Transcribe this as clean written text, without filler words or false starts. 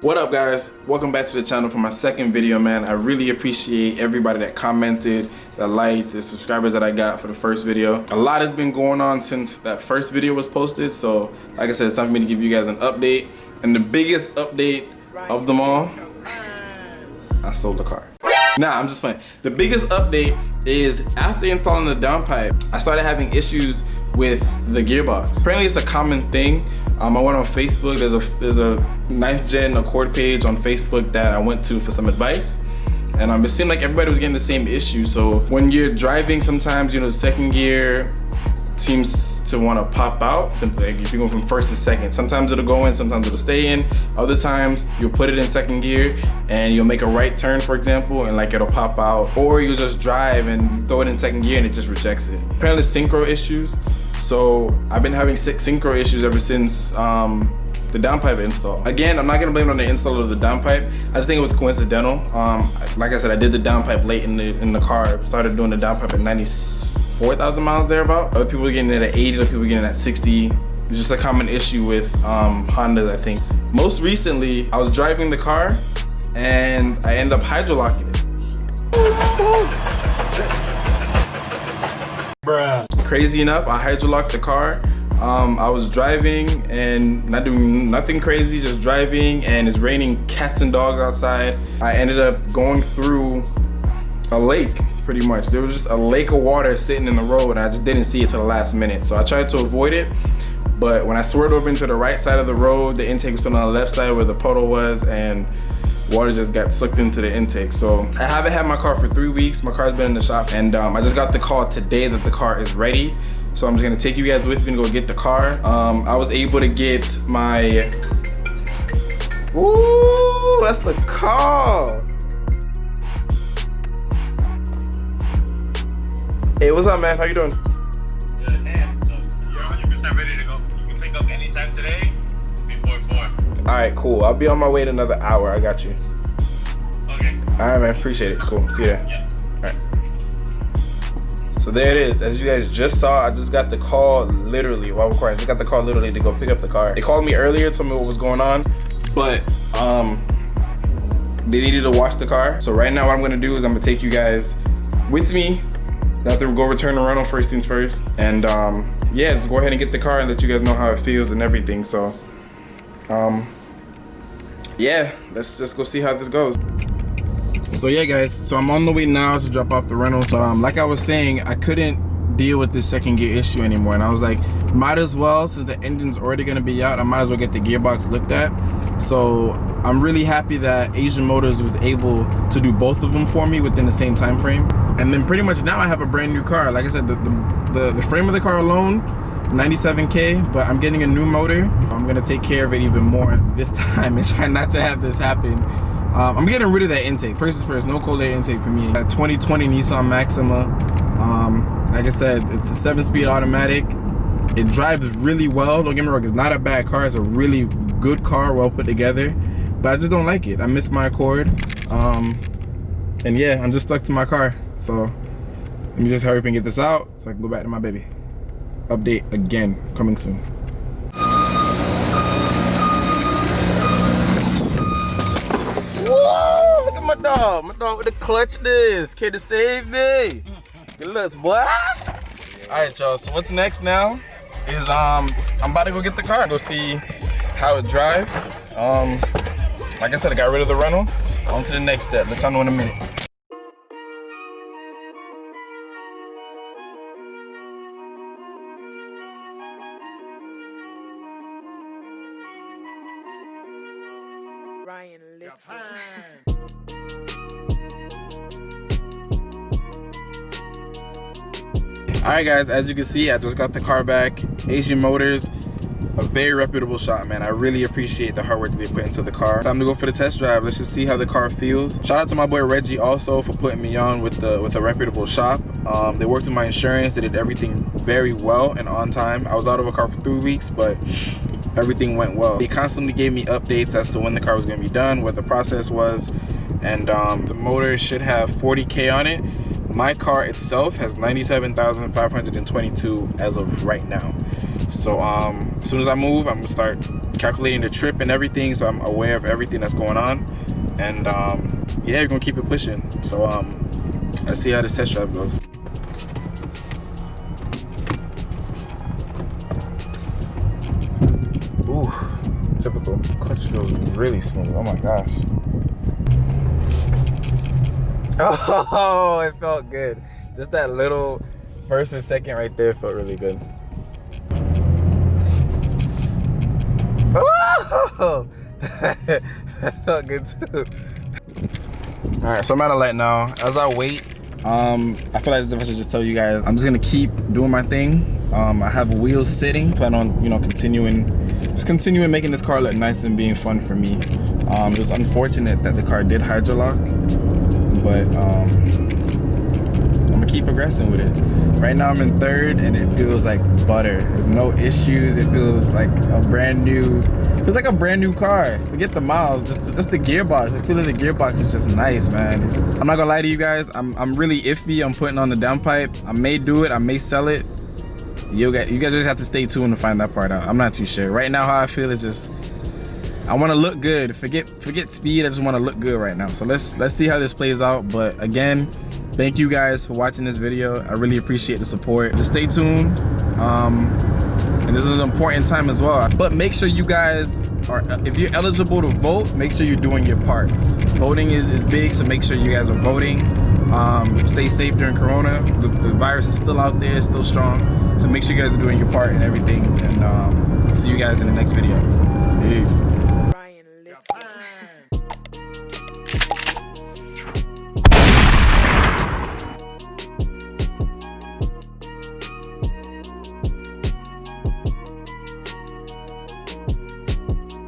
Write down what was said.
What up guys, welcome back to the channel for my second video, man. I really appreciate everybody that commented, that liked, the subscribers that I got for the first video. A lot has been going on since that first video was posted, so like I said, it's time for me to give you guys an update. And the biggest update of them all, I sold the car. Nah, I'm just playing. The biggest update is after installing the downpipe, I started having issues with the gearbox. Apparently it's a common thing. I went on Facebook, there's a 9th gen Accord page on Facebook that I went to for some advice. And it seemed like everybody was getting the same issue. So when you're driving, sometimes, you know, second gear seems to want to pop out. Simply, like if you go from first to second, sometimes it'll go in, sometimes it'll stay in. Other times you'll put it in second gear and you'll make a right turn, for example, and like it'll pop out. Or you'll just drive and throw it in second gear and it just rejects it. Apparently synchro issues. So I've been having synchro issues ever since the downpipe install. Again, I'm not gonna blame it on the install of the downpipe. I just think it was coincidental. Like I said, I did the downpipe late in the car. I started doing the downpipe at 94,000 miles thereabout. Other people were getting it at 80, other people were getting it at 60. It's just a common issue with Hondas, I think. Most recently, I was driving the car and I ended up hydrolocking it. Bruh. Crazy enough, I hydrolocked the car. I was driving and not doing nothing crazy, just driving, and it's raining cats and dogs outside. I ended up going through a lake, pretty much. There was just a lake of water sitting in the road and I just didn't see it till the last minute. So I tried to avoid it, but when I swerved over into the right side of the road, the intake was still on the left side where the puddle was, and water just got sucked into the intake. So I haven't had my car for 3 weeks. My car's been in the shop, and I just got the call today that the car is ready. So I'm just gonna take you guys with me to go get the car. I was able to get my, ooh, that's the car. Hey, what's up, man? How you doing? Good, man. So you're 100% ready to go. You can pick up anytime today before 4. All right, cool. I'll be on my way in another hour. I got you. Okay. All right, man. Appreciate it. Cool. See you there. Yeah. All right. So there it is. As you guys just saw, I just got the call literally while recording. I just got the call literally to go pick up the car. They called me earlier, told me what was going on, but they needed to wash the car. So right now what I'm gonna do is I'm gonna take you guys with me. I have to go return the rental first things first. And yeah, just go ahead and get the car and let you guys know how it feels and everything. So yeah, let's just go see how this goes. So yeah guys, so I'm on the way now to drop off the rental. So like I was saying, I couldn't deal with this second gear issue anymore, and I was like, might as well, since the engine's already gonna be out, I might as well get the gearbox looked at. So I'm really happy that Asian Motors was able to do both of them for me within the same time frame. And then pretty much now I have a brand new car. Like I said, the frame of the car alone, 97K, but I'm getting a new motor. I'm gonna take care of it even more this time and try not to have this happen. I'm getting rid of that intake. First and first, no cold air intake for me. That 2020 Nissan Maxima. Like I said, it's a 7-speed automatic. It drives really well. Don't get me wrong, it's not a bad car. It's a really good car, well put together. But I just don't like it. I miss my Accord. And yeah, I'm just stuck to my car. So let me just hurry up and get this out so I can go back to my baby. Update again, coming soon. Whoa, look at my dog. My dog with the clutch this. Kid to save me. Good looks, boy. Alright, y'all, so what's next now is I'm about to go get the car, go see how it drives. Like I said, I got rid of the rental. On to the next step. Let y'all know in a minute. Ryan Little. Alright guys, as you can see, I just got the car back. Asian Motors, a very reputable shop, man. I really appreciate the hard work that they put into the car. Time to go for the test drive. Let's just see how the car feels. Shout out to my boy Reggie also for putting me on with a reputable shop. They worked with my insurance. They did everything very well and on time. I was out of a car for 3 weeks, but everything went well. They constantly gave me updates as to when the car was going to be done, what the process was, and the motor should have 40K on it. My car itself has 97,522 as of right now. So as soon as I move, I'm gonna start calculating the trip and everything, so I'm aware of everything that's going on. And yeah, we're gonna keep it pushing. So let's see how this test drive goes. Ooh, typical. Clutch feels really smooth. Oh my gosh. Oh, it felt good. Just that little first and second right there felt really good. Oh, that felt good too. All right, so I'm at a light now. As I wait, I feel like as if I should just tell you guys, I'm just gonna keep doing my thing. I have wheels sitting, plan on, you know, continuing making this car look nice and being fun for me. It was unfortunate that the car did hydrolock, but I'm gonna keep progressing with it. Right now I'm in third and it feels like butter. There's no issues. It feels like a brand new car. Forget the miles, just the gearbox. I feel like the gearbox is just nice, man. I'm not gonna lie to you guys, I'm really iffy on putting on the downpipe. I may do it, I may sell it. You guys just have to stay tuned to find that part out. I'm not too sure. Right now, how I feel is just, I want to look good. Forget speed. I just want to look good right now. So let's see how this plays out. But again, thank you guys for watching this video. I really appreciate the support. Just stay tuned. And this is an important time as well. But make sure you guys are, if you're eligible to vote, make sure you're doing your part. Voting is big, so make sure you guys are voting. Stay safe during Corona. The virus is still out there, still strong. So make sure you guys are doing your part and everything. And see you guys in the next video. Peace.